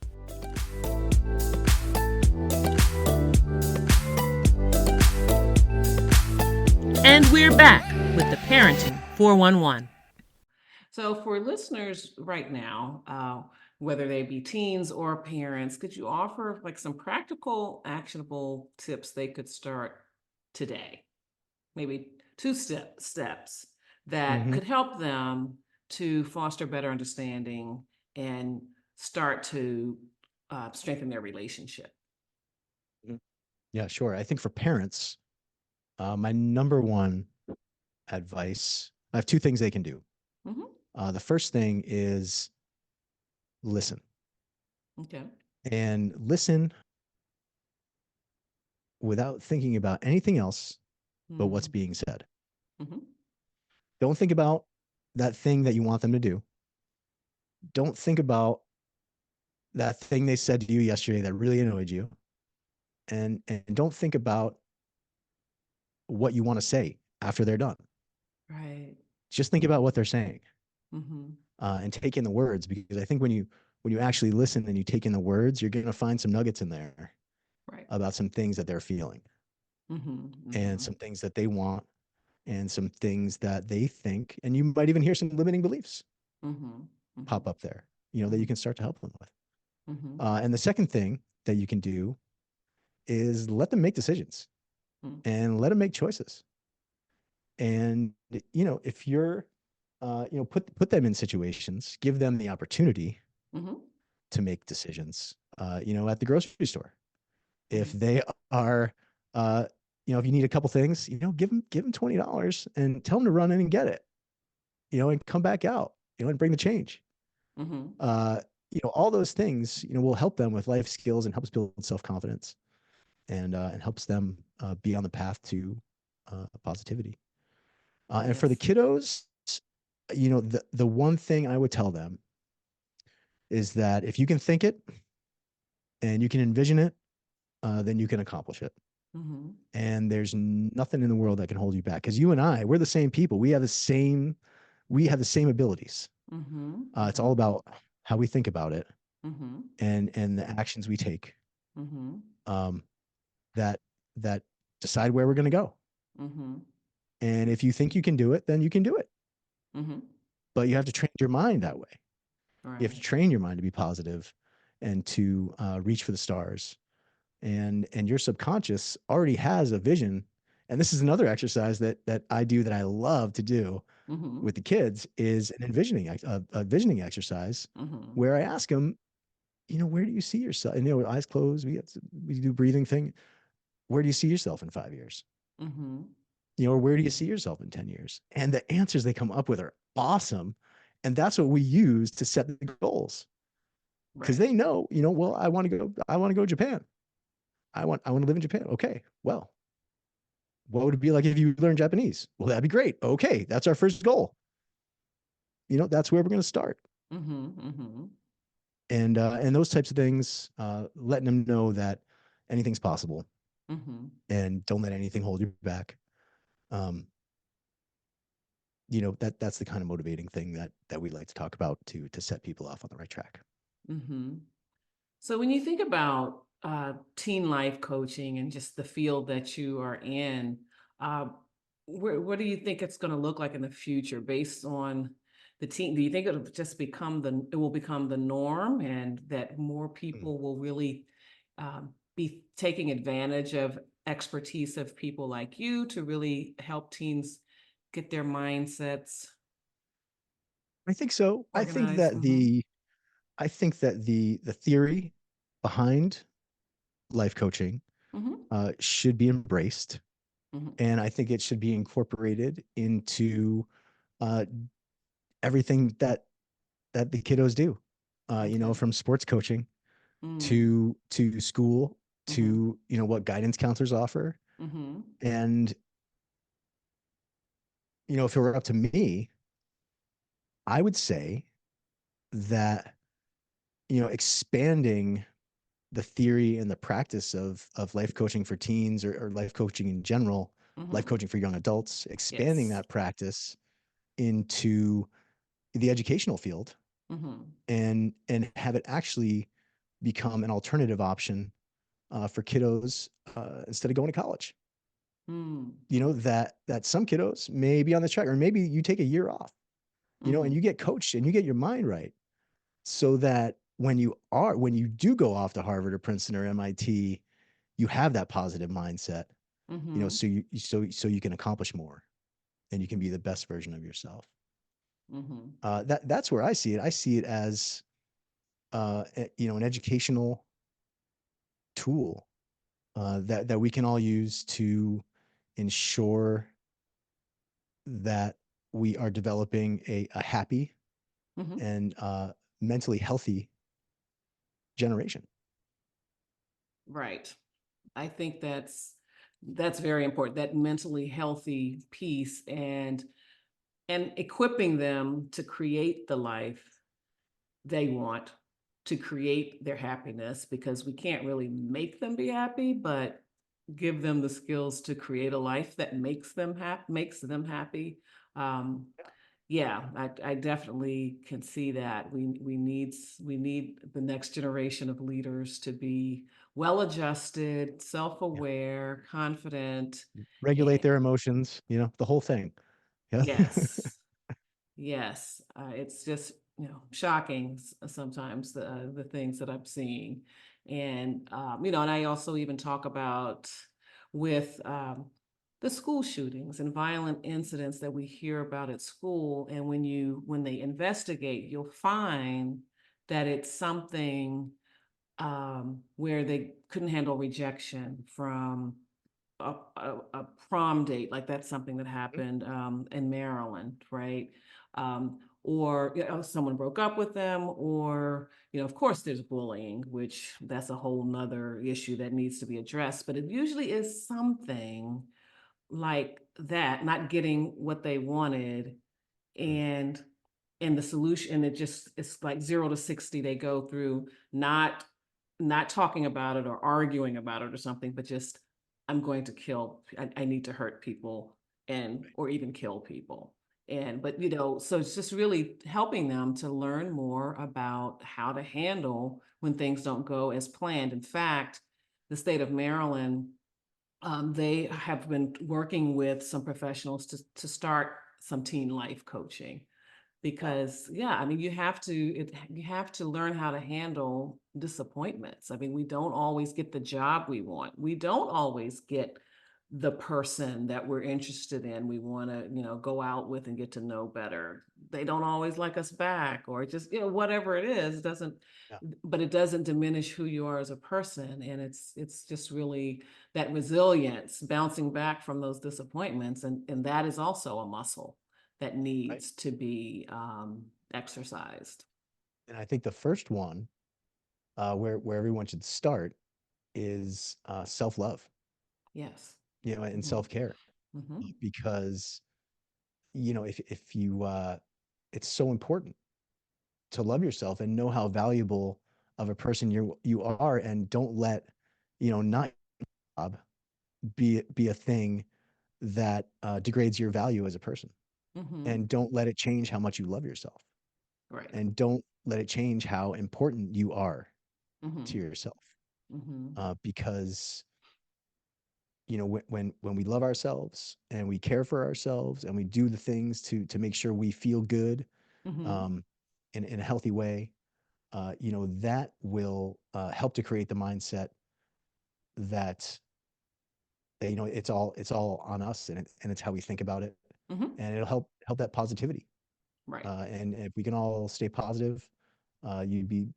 And we're back with the Parenting 411. So, for listeners right now, whether they be teens or parents, could you offer like some practical, actionable tips they could start today? Maybe steps that Hmm. could help them to foster better understanding and start to strengthen their relationship. Yeah, sure. I think for parents, my number one advice, I have two things they can do. Hmm. The first thing is listen, Okay. and listen without thinking about anything else but what's Mm-hmm. being said. Mm-hmm. Don't think about that thing that you want them to do. Don't think about that thing they said to you yesterday that really annoyed you. And don't think about what you want to say after they're done. Right. Just think about what they're saying, Mm-hmm. and take in the words, because I think when you actually listen and you take in the words, you're going to find some nuggets in there Right. about some things that they're feeling, Mm-hmm. and Mm-hmm. some things that they want, and some things that they think, and you might even hear some limiting beliefs Mm-hmm. Mm-hmm. pop up there, that Mm-hmm. you can start to help them with. Mm-hmm. And the second thing that you can do is let them make decisions, Mm-hmm. and let them make choices. And, if you're, put them in situations, give them the opportunity Mm-hmm. to make decisions, at the grocery store. If Mm-hmm. they are, uh, if you need a couple things, give them $20 and tell them to run in and get it, and come back out, and bring the change. Mm-hmm. Uh, all those things, will help them with life skills and helps build self-confidence and helps them be on the path to positivity. And for the Yes. kiddos, the one thing I would tell them is that if you can think it and you can envision it, then you can accomplish it. Mm-hmm. And there's nothing in the world that can hold you back, because you and we're the same people. We have the same abilities. Mm-hmm. It's Mm-hmm. all about how we think about it Mm-hmm. and the actions we take, Mm-hmm. um, that that decide where we're going to go. Mm-hmm. And if you think you can do it, then you can do it. Mm-hmm. But you have to train your mind that way. You have to Right. train your mind to be positive and to reach for the stars. And your subconscious already has a vision. And this is another exercise that I do, that I love to do Mm-hmm. with the kids, is an envisioning a visioning exercise, Mm-hmm. where I ask them, where do you see yourself? And eyes closed, we do breathing thing. Where do you see yourself in 5 years? Mm-hmm. Or where do you see yourself in 10 years? And the answers they come up with are awesome. And that's what we use to set the goals. Because Right. they know, well, I want to go to Japan. I want to live in Japan. Okay. Well, what would it be like if you learn Japanese? Well, that'd be great. Okay. That's our first goal. That's where we're going to start. Mm-hmm. Mm-hmm. And those types of things, letting them know that anything's possible Mm-hmm. and don't let anything hold you back. Um, that's the kind of motivating thing that we like to talk about to set people off on the right track. Mm-hmm. So when you think about teen life coaching and just the field that you are in, uh, what do you think it's going to look like in the future based on the teen? Do you think it will become the norm, and that more Mm. people will really be taking advantage of expertise of people like you to really help teens get their mindsets I think so. I think organized? that the theory behind life coaching Mm-hmm. should be embraced, Mm-hmm. and I think it should be incorporated into uh, everything that the kiddos do. Okay. From sports coaching Mm. to school, Mm-hmm. to what guidance counselors offer. Mm-hmm. And if it were up to me, I would say that expanding the theory and the practice of life coaching for teens, or life coaching in general, life Mm-hmm. coaching for young adults, expanding Yes. that practice into the educational field, Mm-hmm. and have it actually become an alternative option for kiddos, instead of going to college. Mm-hmm. That some kiddos may be on the track, or maybe you take a year off, and Mm-hmm. you get coached and you get your mind right, so that when you do go off to Harvard or Princeton or MIT, you have that positive mindset, Mm-hmm. so you can accomplish more, and you can be the best version of yourself. Mm-hmm. That's where I see it. I see it as an educational tool, that we can all use to ensure that we are developing a happy Mm-hmm. and mentally healthy generation. Right. I think that's very important, that mentally healthy piece, and equipping them to create the life they want, to create their happiness, because we can't really make them be happy, but give them the skills to create a life that makes them happy. Um, yeah, I definitely can see that we need the next generation of leaders to be well-adjusted, Yeah. self-aware, confident. Regulate And their emotions, the whole thing. Yeah. yes, yes, it's just shocking sometimes the things that I'm seeing, and and I also even talk about with the school shootings and violent incidents that we hear about at school. And when they investigate, you'll find that it's something where they couldn't handle rejection from a prom date, like that's something that Mhm. happened in Maryland, right? Or someone broke up with them, or of course, there's bullying, which that's a whole nother issue that needs to be addressed. But it usually is something like that, not getting what they wanted, Mm. and the solution, and it's like 0 to 60, they go through not talking about it or arguing about it or something, but just I'm going to I need to hurt people, and or even kill people. And but so it's just really helping them to learn more about how to handle when things don't go as planned. In fact, the state of Maryland, they have been working with some professionals to start some teen life coaching, Wow. because yeah, I mean, you have to learn how to handle disappointments. I mean, we don't always get the job we want. We don't always get the person that we're interested in, we want to go out with and get to know better. They don't always like us back, or just whatever it is, doesn't Yeah. but it doesn't diminish who you are as a person. And it's just really that resilience, bouncing back from those disappointments, and that is also a muscle that Right. needs to be exercised. And I think the first one, where everyone should start, is self-love, Yes. and Hmm. self-care, Hmm. because if you it's so important to love yourself and know how valuable of a person you are, and don't let not job be a thing that degrades your value as a person, Hmm. and don't let it change how much you love yourself, Right. and don't let it change how important you are to Hmm. yourself, Hmm. because when we love ourselves and we care for ourselves and we do the things to make sure we feel good, Hmm. um, in a healthy way, that will help to create the mindset that it's all on us, and it's how we think about it, Hmm. and it'll help that positivity. Right. And if we can all stay positive, uh, you'd be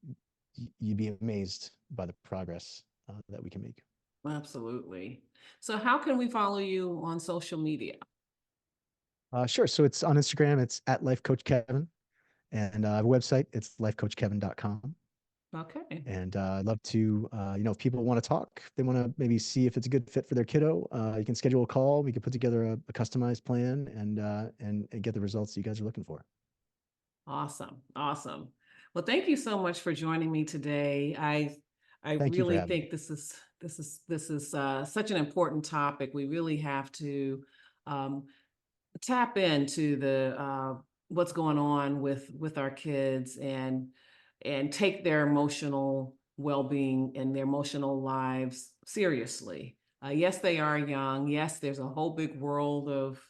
you'd be amazed by the progress that we can make. Absolutely. So how can we follow you on social media? Sure. So it's on Instagram. It's at Life Coach Kevin, and I have a website. It's lifecoachkevin.com. Okay. And I'd love to, if people want to talk, they want to maybe see if it's a good fit for their kiddo, you can schedule a call. We can put together a customized plan, and get the results you guys are looking for. Awesome. Awesome. Well, thank you so much for joining me today. I Thank you for really having think me. this is such an important topic. We really have to um, tap into the what's going on with our kids, and take their emotional well-being and their emotional lives seriously. Yes, they are young. Yes, there's a whole big world of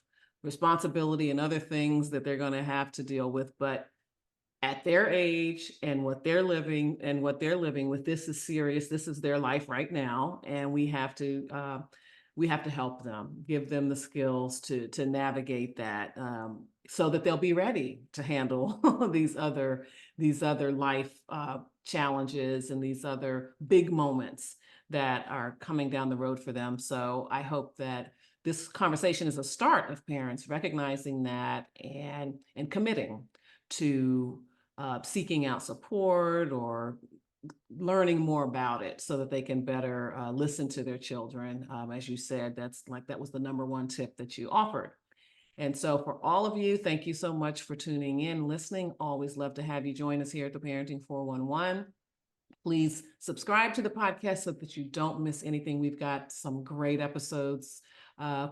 responsibility and other things that they're going to have to deal with, but at their age and what they're living with, this is serious. This is their life right now, and we have to help them, give them the skills to navigate that, so that they'll be ready to handle these other life challenges, and these other big moments that are coming down the road for them. So I hope that this conversation is a start of parents recognizing that, and committing to seeking out support, or learning more about it, so that they can better listen to their children. As you said, that was the number one tip that you offered. And so for all of you, thank you so much for tuning in, listening. Always love to have you join us here at the Parenting 411. Please subscribe to the podcast so that you don't miss anything. We've got some great episodes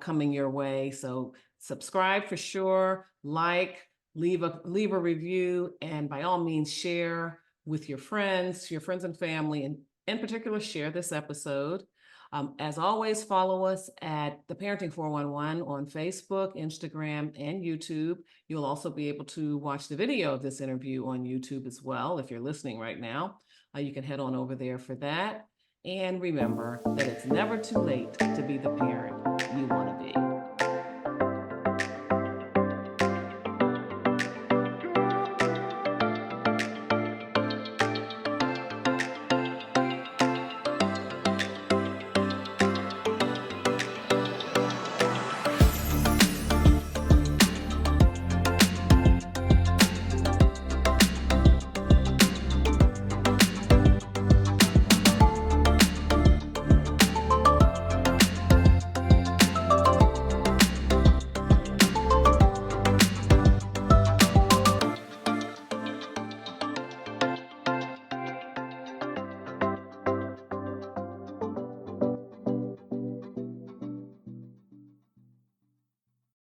coming your way. So subscribe for sure, leave a review, and by all means share with your friends and family, and in particular share this episode. As always, follow us at the Parenting 411 on Facebook, Instagram, and YouTube. You'll also be able to watch the video of this interview on YouTube as well if you're listening right now. You can head on over there for that. And remember that it's never too late to be the parent